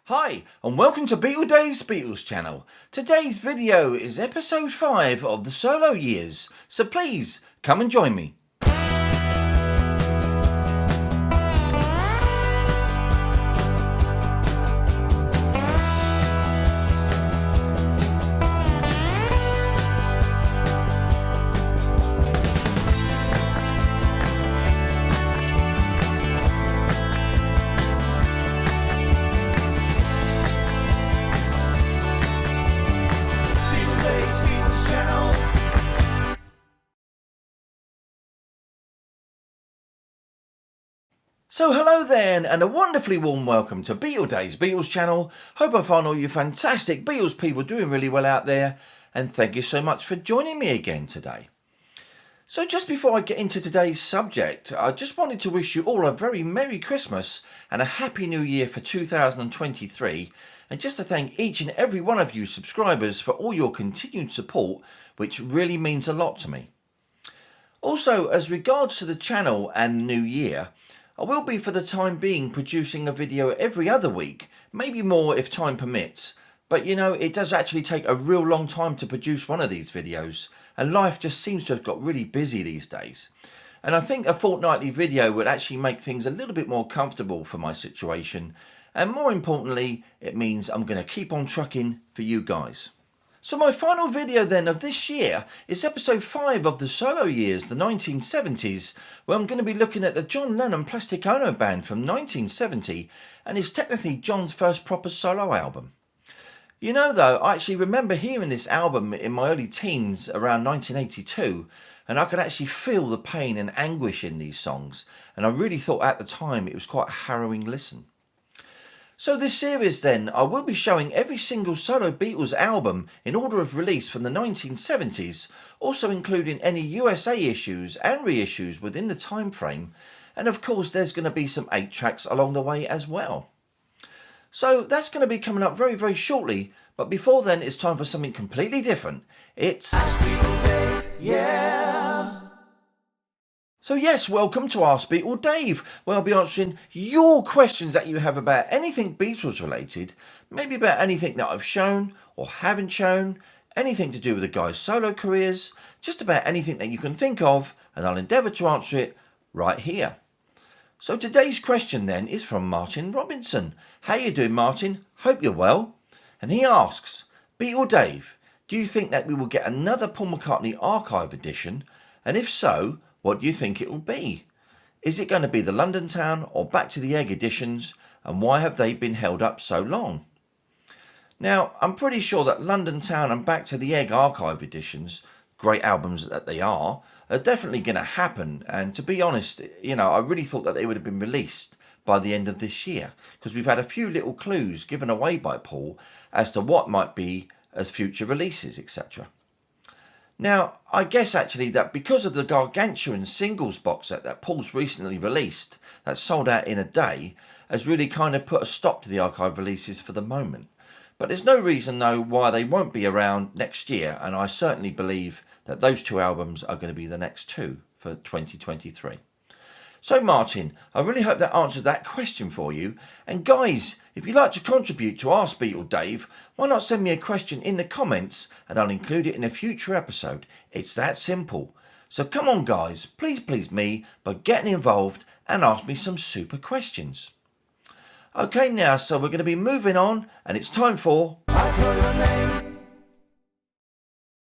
Hi, and welcome to BeatleDave's Beatles channel. Today's video is episode 5 of the solo years, so please come and join me. So hello then, and a wonderfully warm welcome to BeatleDave's Beatles channel. Hope I find all you fantastic Beatles people doing really well out there, and thank you so much for joining me again today. So just before I get into today's subject, I just wanted to wish you all a very Merry Christmas and a Happy New Year for 2023, and just to thank each and every one of you subscribers for all your continued support, which really means a lot to me. Also, as regards to the channel and the new year, I will be for the time being producing a video every other week, maybe more if time permits, but you know, it does actually take a real long time to produce one of these videos, and life just seems to have got really busy these days. And I think a fortnightly video would actually make things a little bit more comfortable for my situation, and more importantly, it means I'm going to keep on trucking for you guys. So my final video then of this year is episode 5 of the solo years, the 1970s, where I'm going to be looking at the John Lennon Plastic Ono Band from 1970, and it's technically John's first proper solo album. You know though, I actually remember hearing this album in my early teens around 1982, and I could actually feel the pain and anguish in these songs, and I really thought at the time it was quite a harrowing listen. So this series then, I will be showing every single solo Beatles album in order of release from the 1970s, also including any USA issues and reissues within the time frame, and of course there's going to be some 8 tracks along the way as well. So that's going to be coming up very shortly, but before then it's time for something completely different. It's Ask BeatleDave, yeah! So yes, welcome to Ask BeatleDave, where I'll be answering your questions that you have about anything Beatles related, maybe about anything that I've shown or haven't shown, anything to do with the guys' solo careers, just about anything that you can think of, and I'll endeavour to answer it right here. So today's question then is from Martin Robinson. How you doing, Martin? Hope you're well. And he asks, BeatleDave, do you think that we will get another Paul McCartney archive edition? And if so, what do you think it will be? Is it going to be the London Town or Back to the Egg editions, and why have they been held up so long? Now, I'm pretty sure that London Town and Back to the Egg archive editions, great albums that they are definitely going to happen, and to be honest, you know, I really thought that they would have been released by the end of this year, because we've had a few little clues given away by Paul as to what might be as future releases, etc. Now, I guess actually that because of the gargantuan singles box set that Paul's recently released, that sold out in a day, has really kind of put a stop to the archive releases for the moment. But there's no reason though why they won't be around next year, and I certainly believe that those 2 albums are going to be the next 2 for 2023. So Martin, I really hope that answered that question for you. And guys, if you'd like to contribute to Ask BeatleDave, why not send me a question in the comments and I'll include it in a future episode. It's that simple. So come on guys, please me by getting involved and ask me some super questions. Okay now, so we're going to be moving on, and it's time for I Call Your Name.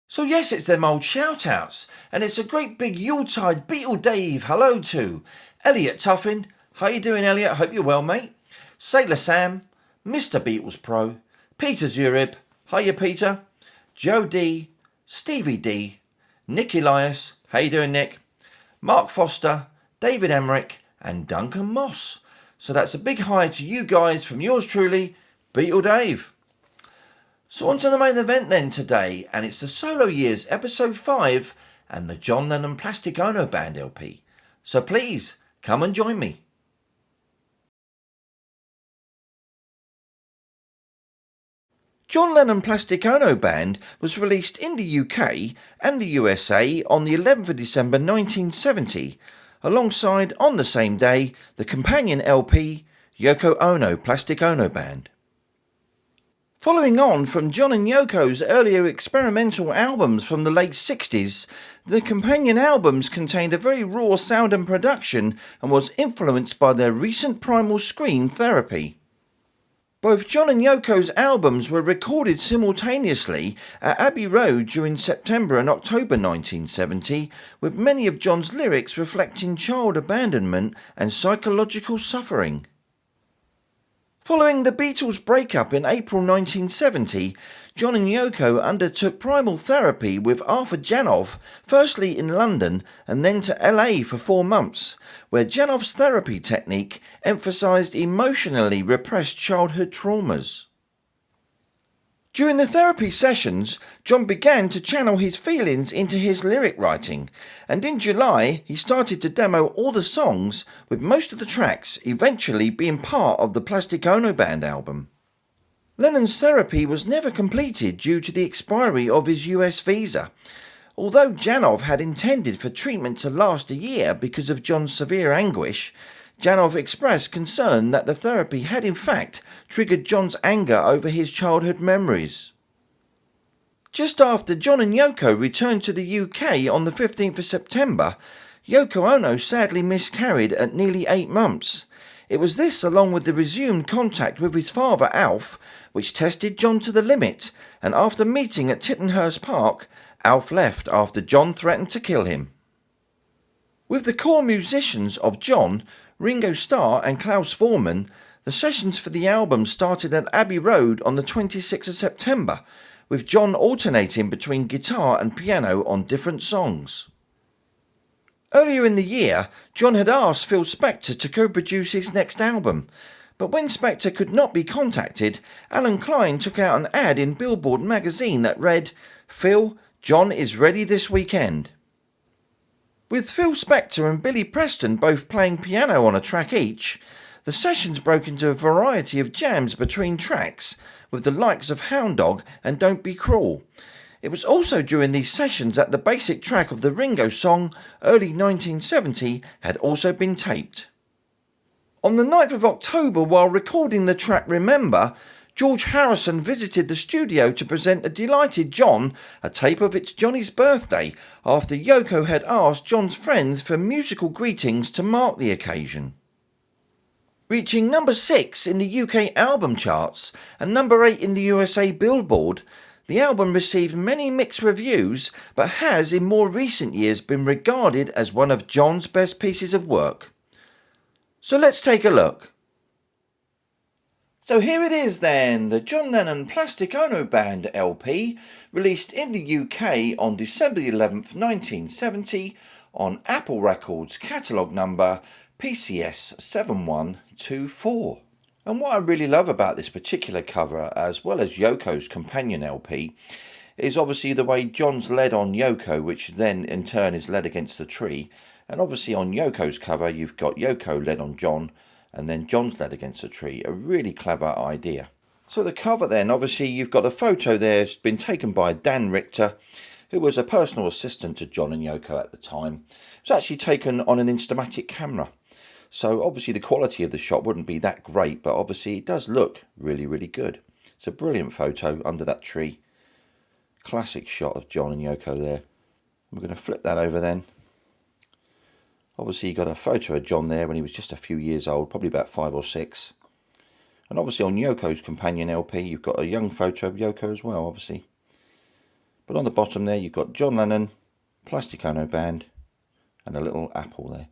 So yes, it's them old shout-outs, and it's a great big Yuletide BeatleDave hello to Elliot Tuffin. How you doing, Elliot? Hope you're well, mate. Sailor Sam, Mr. Beatles Pro, Peter Zurib, hiya Peter, Joe D, Stevie D, Nick Elias, how you doing, Nick? Mark Foster, David Emmerich, and Duncan Moss. So that's a big hi to you guys from yours truly, BeatleDave. So on to the main event then today, and it's the Solo Years episode 5 and the John Lennon Plastic Ono Band LP. So please, come and join me. John Lennon Plastic Ono Band was released in the UK and the USA on the 11th of December 1970, alongside on the same day the companion LP Yoko Ono Plastic Ono Band. Following on from John and Yoko's earlier experimental albums from the late 60s, the companion albums contained a very raw sound and production and was influenced by their recent Primal Scream therapy. Both John and Yoko's albums were recorded simultaneously at Abbey Road during September and October 1970, with many of John's lyrics reflecting child abandonment and psychological suffering. Following the Beatles' breakup in April 1970, John and Yoko undertook primal therapy with Arthur Janov, firstly in London and then to LA for 4 months, where Janov's therapy technique emphasised emotionally repressed childhood traumas. During the therapy sessions, John began to channel his feelings into his lyric writing, and in July he started to demo all the songs, with most of the tracks eventually being part of the Plastic Ono Band album. Lennon's therapy was never completed due to the expiry of his US visa, although Janov had intended for treatment to last a year because of John's severe anguish. Janov expressed concern that the therapy had in fact triggered John's anger over his childhood memories. Just after John and Yoko returned to the UK on the 15th of September, Yoko Ono sadly miscarried at nearly 8 months. It was this, along with the resumed contact with his father Alf, which tested John to the limit, and after meeting at Tittenhurst Park, Alf left after John threatened to kill him. With the core musicians of John, Ringo Starr and Klaus Voormann, the sessions for the album started at Abbey Road on the 26th of September, with John alternating between guitar and piano on different songs. Earlier in the year, John had asked Phil Spector to co-produce his next album, but when Spector could not be contacted, Alan Klein took out an ad in Billboard magazine that read, "Phil, John is ready this weekend." With Phil Spector and Billy Preston both playing piano on a track each, the sessions broke into a variety of jams between tracks, with the likes of Hound Dog and Don't Be Cruel. It was also during these sessions that the basic track of the Ringo song, Early 1970, had also been taped. On the 9th of October, while recording the track Remember, George Harrison visited the studio to present a delighted John a tape of It's Johnny's Birthday, after Yoko had asked John's friends for musical greetings to mark the occasion. Reaching number 6 in the UK album charts and number 8 in the USA Billboard, the album received many mixed reviews, but has in more recent years been regarded as one of John's best pieces of work. So let's take a look. So here it is then, the John Lennon Plastic Ono Band LP, released in the UK on December 11th, 1970, on Apple Records catalogue number PCS 7124. And what I really love about this particular cover, as well as Yoko's companion LP, is obviously the way John's led on Yoko, which then in turn is led against a tree. And obviously on Yoko's cover you've got Yoko led on John, and then John's led against a tree. A really clever idea. So the cover then, obviously you've got a photo there. It's been taken by Dan Richter, who was a personal assistant to John and Yoko at the time. It's actually taken on an Instamatic camera. So obviously the quality of the shot wouldn't be that great, but obviously it does look really, really good. It's a brilliant photo under that tree. Classic shot of John and Yoko there. We're going to flip that over then. Obviously you got a photo of John there when he was just a few years old, probably about 5 or 6. And obviously on Yoko's companion LP you've got a young photo of Yoko as well, obviously. But on the bottom there you've got John Lennon, Plastic Ono Band, and a little apple there.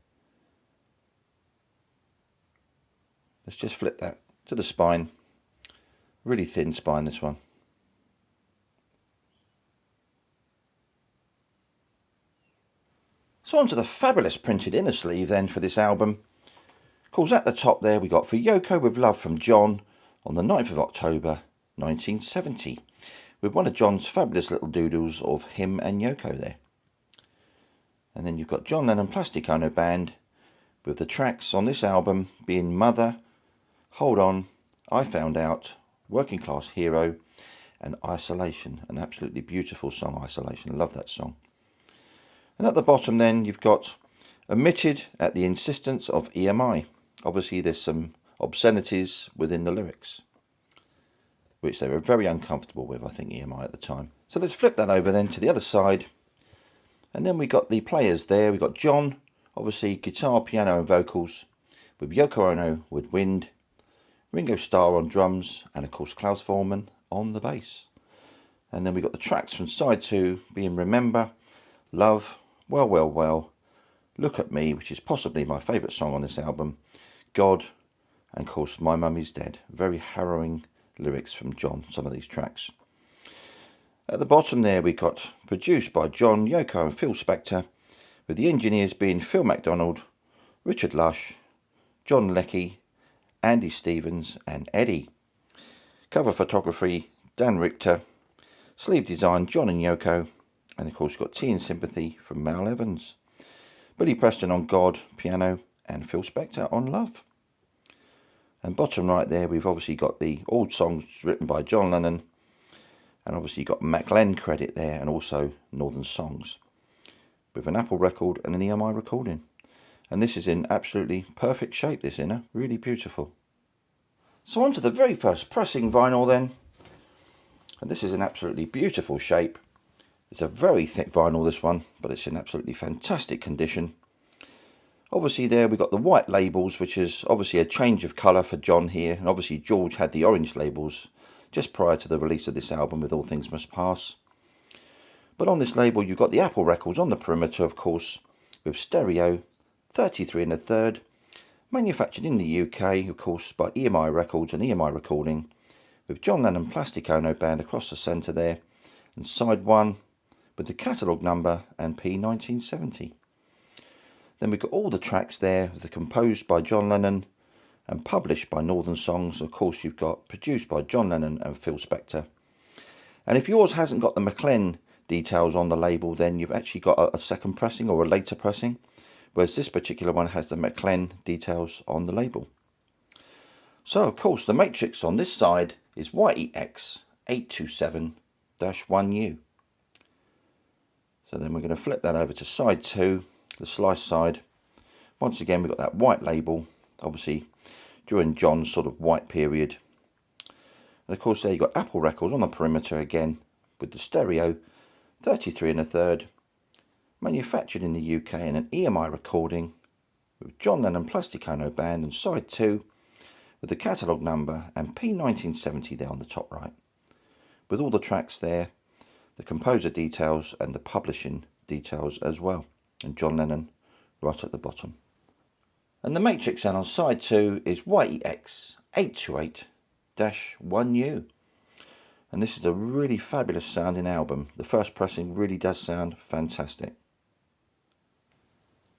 Let's just flip that to the spine. Really thin spine, this one. So on to the fabulous printed inner sleeve then for this album. Of course at the top there we got For Yoko with Love from John on the 9th of October 1970, with one of John's fabulous little doodles of him and Yoko there. And then you've got John Lennon Plastic Ono Band, with the tracks on this album being Mother, Hold On, I Found Out, Working Class Hero, and Isolation. An absolutely beautiful song, Isolation. I love that song. And at the bottom then you've got Omitted at the Insistence of EMI. Obviously there's some obscenities within the lyrics. which they were very uncomfortable with, I think, EMI at the time. So let's flip that over then to the other side. And then we got the players there. We got John, obviously guitar, piano and vocals, with Yoko Ono with wind, Ringo Starr on drums, and of course Klaus Voormann on the bass. And then we got the tracks from side 2 being Remember, Love, Well, Well, Well, Look at Me, which is possibly my favourite song on this album, God, and of course My Mummy's Dead. Very harrowing lyrics from John, some of these tracks. At the bottom there we got produced by John, Yoko and Phil Spector, with the engineers being Phil MacDonald, Richard Lush, John Leckie, Andy Stevens and Eddie. Cover photography Dan Richter, sleeve design John and Yoko, and of course got Tea and Sympathy from Mal Evans. Billy Preston on God, piano, and Phil Spector on Love. And bottom right there we've obviously got the all songs written by John Lennon, and obviously you've got McLen credit there, and also Northern Songs, with an Apple record and an EMI recording. And this is in absolutely perfect shape, this inner, really beautiful. So on to the very first pressing vinyl then, and this is in absolutely beautiful shape. It's a very thick vinyl, this one, but it's in absolutely fantastic condition. Obviously there we got the white labels, which is obviously a change of colour for John here, and obviously George had the orange labels just prior to the release of this album with All Things Must Pass. But on this label you've got the Apple records on the perimeter, of course, with stereo, 33 1/3, manufactured in the UK, of course, by EMI Records and EMI Recording, with John Lennon Plastic Ono Band across the centre there, and side 1 with the catalogue number and P1970. Then we've got all the tracks there that are composed by John Lennon and published by Northern Songs. Of course you've got produced by John Lennon and Phil Spector. And if yours hasn't got the McLen details on the label, then you've actually got a second pressing or a later pressing, whereas this particular one has the McLen details on the label. So of course the matrix on this side is YEX827-1U. So then we're going to flip that over to side 2, the slice side. Once again we've got that white label, obviously during John's sort of white period. And of course there you've got Apple records on the perimeter again, with the stereo, 33 1/3, manufactured in the UK in an EMI recording, with John Lennon Plastic Ono Band, and side 2 with the catalogue number and P1970 there on the top right, with all the tracks there, the composer details and the publishing details as well, and John Lennon right at the bottom. And the matrix then on side 2 is YEX828-1U. And this is a really fabulous sounding album. The first pressing really does sound fantastic.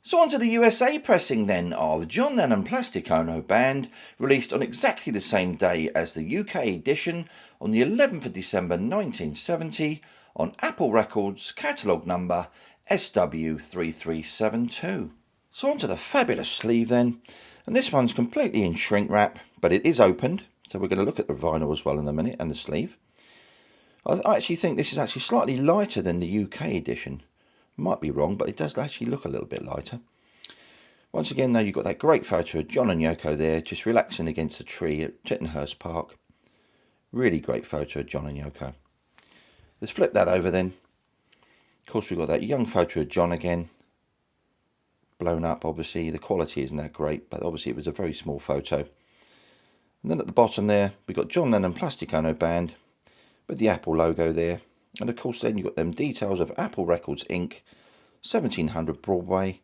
So on to the USA pressing then of John Lennon Plastic Ono Band, released on exactly the same day as the UK edition on the 11th of December 1970 on Apple Records, catalogue number SW3372. So on to the fabulous sleeve then, and this one's completely in shrink wrap, but it is opened, so we're going to look at the vinyl as well in a minute and the sleeve. I actually think this is actually slightly lighter than the UK edition. Might be wrong, but it does actually look a little bit lighter. Once again though, you've got that great photo of John and Yoko there, just relaxing against a tree at Tittenhurst Park. Really great photo of John and Yoko. Let's flip that over then. Of course we've got that young photo of John again. Blown up, obviously. The quality isn't that great, but obviously it was a very small photo. And then at the bottom there, we've got John Lennon Plastic Ono Band with the Apple logo there. And of course then you've got them details of Apple Records Inc. 1700 Broadway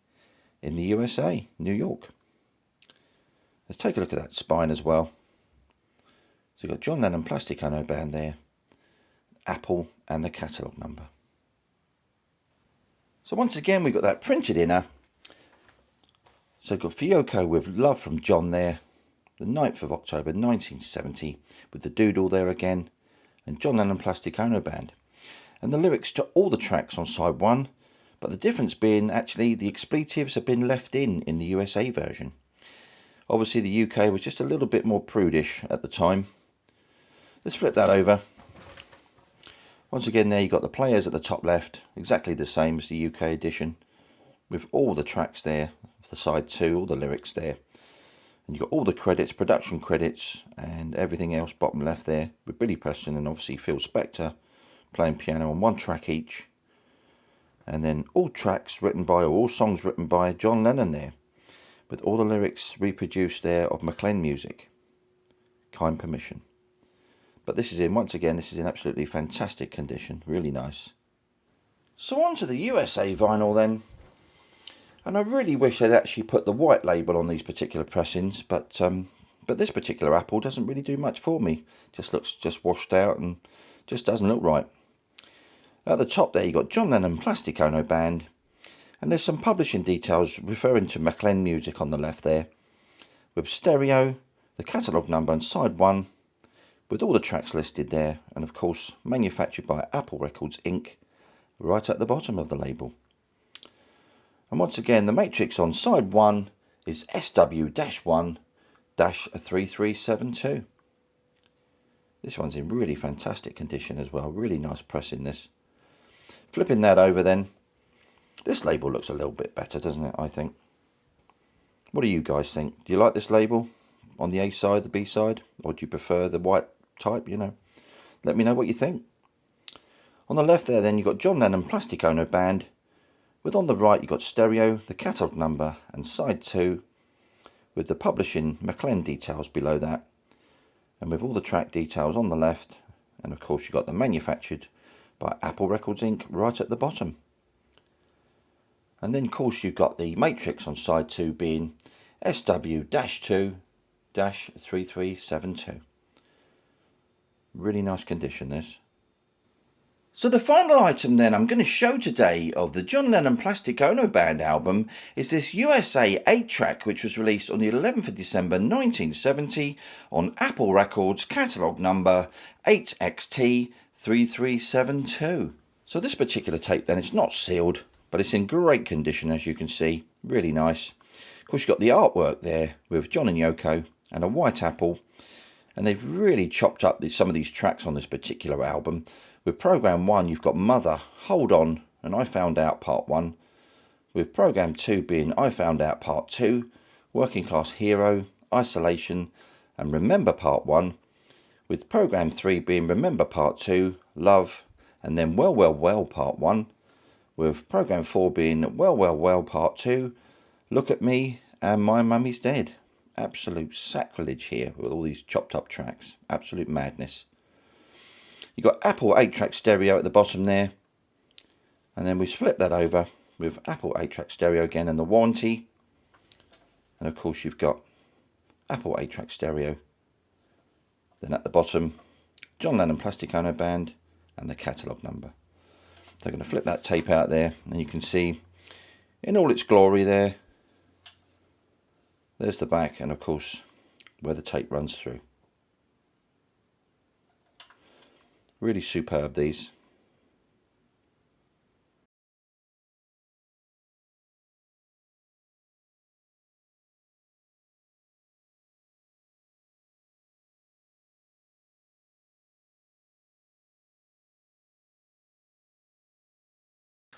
in the USA, New York. Let's take a look at that spine as well. So you've got John Lennon Plastic Ono Band there, Apple and the catalogue number. So once again we've got that printed inner. So we've got Yoko with Love from John there, the 9th of October 1970, with the doodle there again, and John Lennon Plastic Ono Band. And the lyrics to all the tracks on side 1, but the difference being actually the expletives have been left in the USA version. Obviously the UK was just a little bit more prudish at the time. Let's flip that over. Once again there you've got the players at the top left, exactly the same as the UK edition, with all the tracks there, the side 2, all the lyrics there. And you've got all the credits, production credits, and everything else bottom left there, with Billy Preston and obviously Phil Spector playing piano on one track each. And then all tracks written by, or all songs written by John Lennon there, with all the lyrics reproduced there of McLean music. Kind permission. But this is once again, this is in absolutely fantastic condition, really nice. So on to the USA vinyl then. And I really wish they'd actually put the white label on these particular pressings, but this particular Apple doesn't really do much for me. Just looks just washed out and just doesn't look right. At the top there you got John Lennon Plastic Ono Band, and there's some publishing details referring to McLean music on the left there, with stereo, the catalogue number and side 1, with all the tracks listed there, and of course manufactured by Apple Records Inc. right at the bottom of the label. And once again, the matrix on side 1 is SW-1-3372. This one's in really fantastic condition as well. Really nice pressing this. Flipping that over then. This label looks a little bit better, doesn't it, I think? What do you guys think? Do you like this label on the A side, the B side? Or do you prefer the white type, you know? Let me know what you think. On the left there then, you've got John Lennon Plastic Ono Band. With on the right, you've got stereo, the catalogue number, and side 2, with the publishing McLean details below that, and with all the track details on the left, and of course you've got the manufactured by Apple Records Inc. right at the bottom. And then of course you've got the matrix on side 2 being SW-2-3372. Really nice condition this. So the final item then I'm going to show today of the John Lennon Plastic Ono Band album is this USA 8-track, which was released on the 11th of December 1970 on Apple Records, catalogue number 8XT3372. So this particular tape then, it's not sealed, but it's in great condition as you can see, really nice. Of course you've got the artwork there with John and Yoko and a white apple, and they've really chopped up some of these tracks on this particular album. With program 1 you've got Mother, Hold On and I Found Out Part 1, with program 2 being I Found Out Part 2, Working Class Hero, Isolation and Remember Part 1, with program 3 being Remember Part 2, Love, and then Well Well Well Part 1, with program 4 being Well Well Well Part 2, Look at Me and My Mummy's Dead. Absolute sacrilege here with all these chopped up tracks, absolute madness. You've got Apple 8-track stereo at the bottom there, and then we flip that over with Apple 8-track stereo again and the warranty, and of course you've got Apple 8-track stereo. Then at the bottom, John Lennon Plastic Ono Band and the catalogue number. So I'm going to flip that tape out there, and you can see in all its glory there, there's the back, and of course where the tape runs through. Really superb these.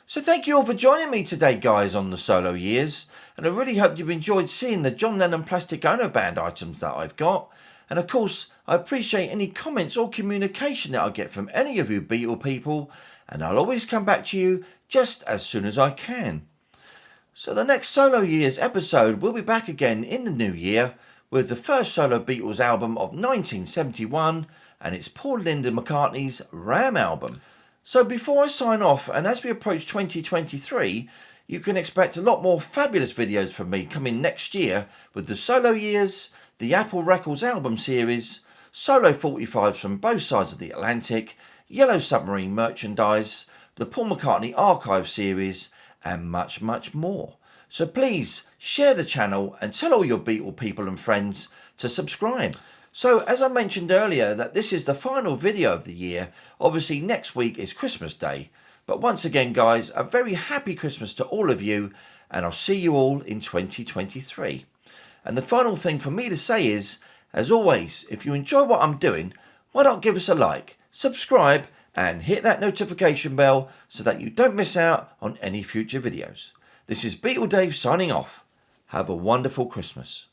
So thank you all for joining me today guys on the solo years, and I really hope you've enjoyed seeing the John Lennon Plastic Ono Band items that I've got. And of course, I appreciate any comments or communication that I get from any of you Beatle people, and I'll always come back to you just as soon as I can. So the next Solo Years episode will be back again in the new year with the first solo Beatles album of 1971, and it's Paul Linda McCartney's Ram album. So before I sign off, and as we approach 2023, you can expect a lot more fabulous videos from me coming next year with the Solo Years, the Apple Records album series, solo 45s from both sides of the Atlantic, Yellow Submarine merchandise, the Paul McCartney Archive series, and much, much more. So please share the channel and tell all your Beatle people and friends to subscribe. So as I mentioned earlier that this is the final video of the year, obviously next week is Christmas Day. But once again guys, a very happy Christmas to all of you, and I'll see you all in 2023. And the final thing for me to say is, as always, if you enjoy what I'm doing, why not give us a like, subscribe and hit that notification bell so that you don't miss out on any future videos. This is BeatleDave signing off. Have a wonderful Christmas.